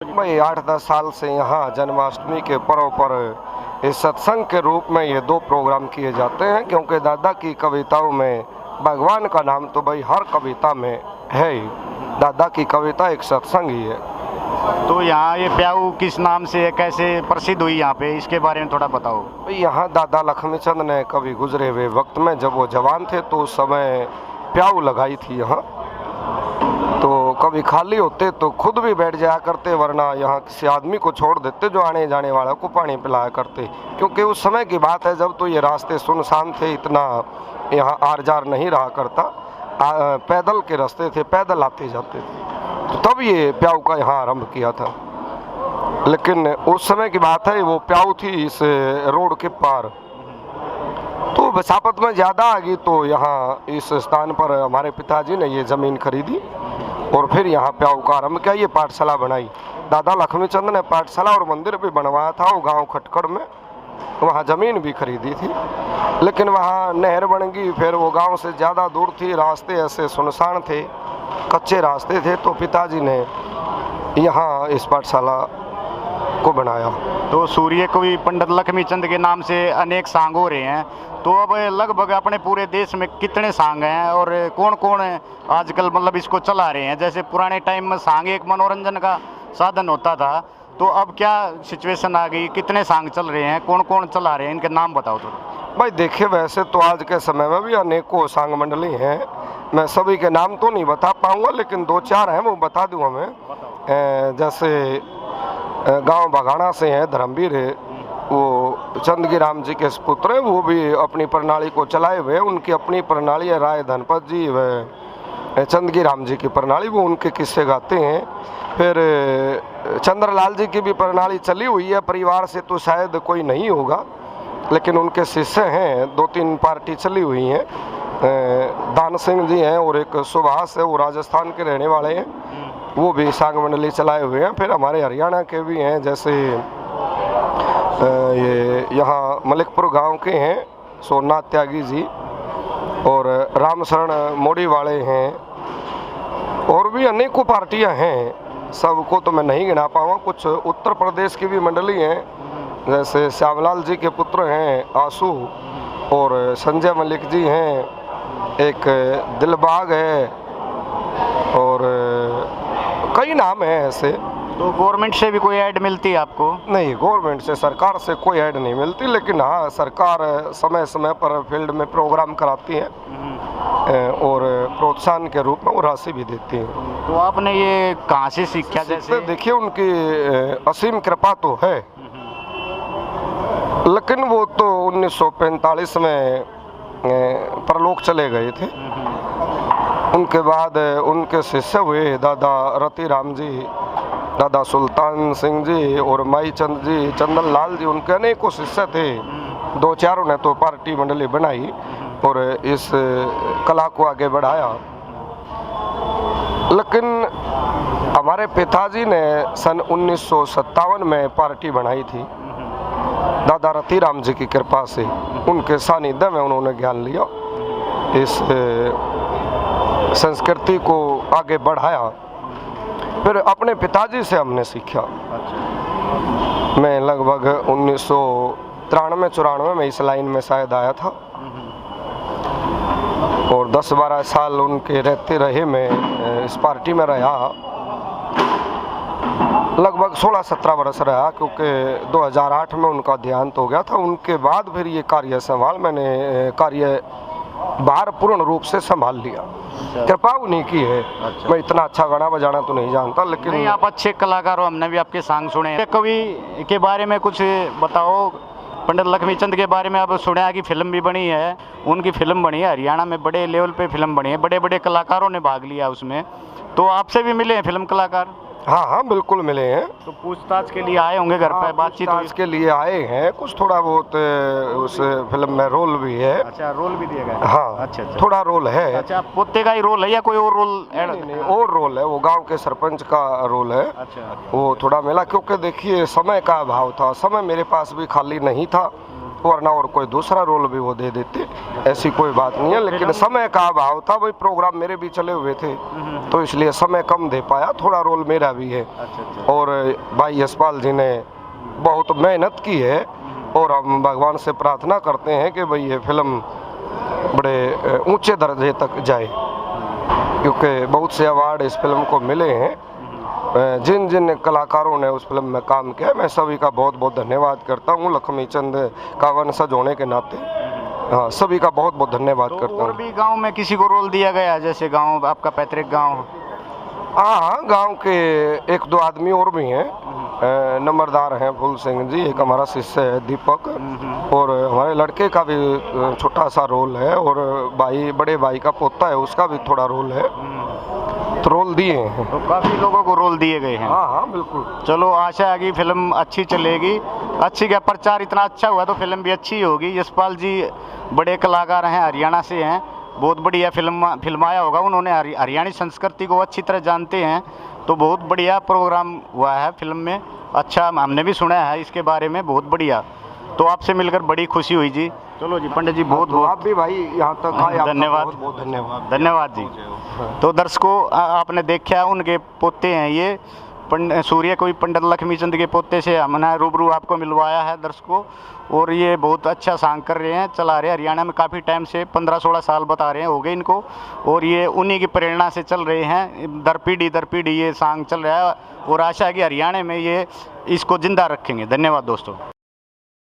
मैं 8-10 साल से यहाँ जन्माष्टमी के पर्व पर इस सत्संग के रूप में ये 2 प्रोग्राम किए जाते हैं, क्योंकि दादा की कविताओं में भगवान का नाम तो भाई हर कविता में है ही। दादा की कविता एक सत्संग ही है। तो यहाँ ये प्याऊ किस नाम से है, कैसे प्रसिद्ध हुई यहाँ पे, इसके बारे में थोड़ा बताओ। भाई यहाँ दादा लक्ष्मीचंद ने कभी गुजरे हुए वक्त में जब वो जवान थे तो उस समय प्याऊ लगाई थी यहाँ। तो कभी खाली होते तो खुद भी बैठ जाया करते, वरना यहाँ किसी आदमी को छोड़ देते जो आने जाने वाला को पानी पिलाया करते। क्योंकि उस समय की बात है जब तो ये रास्ते सुनसान थे, इतना यहाँ आर जार नहीं रहा करता, पैदल के रास्ते थे, पैदल आते जाते थे। तो तब ये प्याऊ का यहाँ आरंभ किया था। लेकिन उस समय की बात है, वो प्याऊ थी इस रोड के पार। तो बसापत में ज़्यादा आ गई तो यहाँ इस स्थान पर हमारे पिताजी ने ये ज़मीन खरीदी और फिर यहाँ प्याऊ का आरम्भ किया। ये पाठशाला बनाई। दादा लक्ष्मीचंद ने पाठशाला और मंदिर भी बनवाया था वो गांव खटकड़ में, वहाँ ज़मीन भी खरीदी थी। लेकिन वहाँ नहर बन गई, फिर वो गांव से ज़्यादा दूर थी, रास्ते ऐसे सुनसान थे, कच्चे रास्ते थे, तो पिताजी ने यहाँ इस पाठशाला को बनाया। तो सूर्य कवि पंडित लक्ष्मीचंद के नाम से अनेक सांग हो रहे हैं, तो अब लगभग अपने पूरे देश में कितने सांग हैं और कौन कौन आजकल मतलब इसको चला रहे हैं? जैसे पुराने टाइम में सांग एक मनोरंजन का साधन होता था, तो अब क्या सिचुएशन आ गई, कितने सांग चल रहे हैं, कौन कौन चला रहे हैं, इनके नाम बताओ थोड़ा। भाई देखिए, वैसे तो आज के समय में भी अनेकों सांग मंडली हैं, मैं सभी के नाम तो नहीं बता पाऊँगा, लेकिन 2-4 हैं वो बता दूँ हमें। जैसे गांव बघाना से हैं धर्मवीर है, वो चंदगी राम जी के पुत्र हैं, वो भी अपनी प्रणाली को चलाए हुए हैं। उनकी अपनी प्रणाली है, राय धनपत जी व चंदगी राम जी की प्रणाली, वो उनके किस्से गाते हैं। फिर चंद्रलाल जी की भी प्रणाली चली हुई है, परिवार से तो शायद कोई नहीं होगा, लेकिन उनके शिष्य हैं, 2-3 पार्टी चली हुई हैं। दान सिंह जी हैं और एक सुभाष है, वो राजस्थान के रहने वाले हैं, वो भी सांग मंडली चलाए हुए हैं। फिर हमारे हरियाणा के भी हैं, जैसे ये यहाँ मलिकपुर गांव के हैं सोमनाथ त्यागी जी, और रामशरण मोड़ी वाले हैं, और भी अनेकों पार्टियां हैं, सबको तो मैं नहीं गिना पाऊँगा। कुछ उत्तर प्रदेश की भी मंडली हैं, जैसे श्यामलाल जी के पुत्र हैं आंसू, और संजय मलिक जी हैं, एक दिलबाग है, और कई नाम हैं ऐसे। तो गवर्नमेंट से भी कोई ऐड मिलती है आपको? नहीं, गवर्नमेंट से, सरकार से कोई ऐड नहीं मिलती, लेकिन हाँ सरकार समय समय पर फील्ड में प्रोग्राम कराती है और प्रोत्साहन के रूप में वो राशि भी देती है। तो आपने ये कहाँ से सीखा? जैसे देखिए, उनकी असीम कृपा तो है, लेकिन वो तो 1945 में परलोक चले गए थे। उनके बाद उनके शिष्य हुए दादा रति राम जी, दादा सुल्तान सिंह जी और माई चंद जी, चंदन लाल जी, उनके अनेकों शिष्य थे। 2-4 ने तो पार्टी मंडली बनाई और इस कला को आगे बढ़ाया। लेकिन हमारे पिताजी ने सन 1957 में पार्टी बनाई थी, दादा रति राम जी की कृपा से, उनके सानिध्य में उन्होंने ज्ञान लिया, इस संस्कृति को आगे बढ़ाया। फिर अपने पिताजी से हमने सीखा। मैं लगभग 1993-94 में इस लाइन में शायद आया था, और 10-12 साल उनके रहते रहे, मैं इस पार्टी में रहा, लगभग 16-17 वर्ष रहा, क्योंकि 2008 में उनका देहांत हो गया था। उनके बाद फिर ये कार्य संभाल, मैंने कार्य बाहर पूर्ण रूप से संभाल लिया। कृपा उन्हीं की है। मैं इतना अच्छा गाना बजाना तो नहीं जानता, लेकिन नहीं, आप अच्छे कलाकार हो, हमने भी आपके सांग सुने हैं। कवि के बारे में कुछ बताओ, पंडित लक्ष्मीचंद के बारे में। अब सुना है कि फिल्म भी बनी है, उनकी फिल्म बनी है हरियाणा में, बड़े लेवल पे फिल्म बनी है, बड़े बड़े कलाकारों ने भाग लिया उसमें, तो आपसे भी मिले हैं फिल्म कलाकार? हाँ हाँ बिल्कुल मिले हैं। तो पूछताछ के लिए आए होंगे घर पे, बातचीत हुई? के लिए आए हैं, कुछ थोड़ा बहुत उस फिल्म में रोल भी है। अच्छा, रोल भी दिया गया? हाँ, अच्छा, थोड़ा रोल है। अच्छा, पोते का ही रोल है या कोई और रोल? नहीं, और रोल है, वो गांव के सरपंच का रोल है। अच्छा, वो थोड़ा मिला, क्योंकि देखिए समय का अभाव था, समय मेरे पास भी खाली नहीं था, वरना और कोई दूसरा रोल भी वो दे देते, ऐसी कोई बात नहीं है। लेकिन समय का अभाव था, वही प्रोग्राम मेरे भी चले हुए थे तो इसलिए समय कम दे पाया, थोड़ा रोल मेरा भी है। और भाई यशपाल जी ने बहुत मेहनत की है और हम भगवान से प्रार्थना करते हैं कि भाई ये फिल्म बड़े ऊंचे दर्जे तक जाए, क्योंकि बहुत से अवार्ड इस फिल्म को मिले हैं। जिन जिन कलाकारों ने उस फिल्म में काम किया, मैं सभी का बहुत बहुत धन्यवाद करता हूँ। लक्ष्मी चंद का वंशज होने के नाते हाँ, सभी का बहुत बहुत धन्यवाद करता और हूँ। भी गांव में किसी को रोल दिया गया, जैसे गांव आपका पैतृक गांव? हाँ, गांव के एक दो आदमी और भी हैं, नंबरदार हैं फूल सिंह जी, एक हमारा शिष्य है दीपक, और हमारे लड़के का भी छोटा सा रोल है, और भाई बड़े भाई का पोता है उसका भी थोड़ा रोल है, तो रोल दिए हैं। तो काफ़ी लोगों को रोल दिए गए हैं। हाँ हाँ बिल्कुल। चलो, आशा है कि फिल्म अच्छी चलेगी। अच्छी क्या, प्रचार इतना अच्छा हुआ तो फिल्म भी अच्छी होगी। यशपाल जी बड़े कलाकार हैं, हरियाणा से हैं, बहुत बढ़िया फिल्माया होगा उन्होंने, हरियाणी संस्कृति को अच्छी तरह जानते हैं, तो बहुत बढ़िया प्रोग्राम हुआ है फिल्म में। अच्छा, हमने भी सुना है इसके बारे में, बहुत बढ़िया। तो आपसे मिलकर बड़ी खुशी हुई जी। चलो जी पंडित जी, बहुत बहुत आप भी भाई यहाँ तक आए, आपका धन्यवाद। बहुत बहुत धन्यवाद। धन्यवाद जी। तो दर्शकों, आपने देखा उनके पोते हैं ये सूर्य कोई पंडित लक्ष्मी चंद के पोते से हमने रूबरू आपको मिलवाया है दर्शकों। और ये बहुत अच्छा सांग कर रहे हैं, चला रहे हैं हरियाणा में काफ़ी टाइम से, 15-16 साल बता रहे हैं हो गए इनको, और ये उन्हीं की प्रेरणा से चल रहे हैं, दर पीढ़ी ये सांग चल रहा है, और आशा है कि हरियाणा में ये इसको जिंदा रखेंगे। धन्यवाद दोस्तों।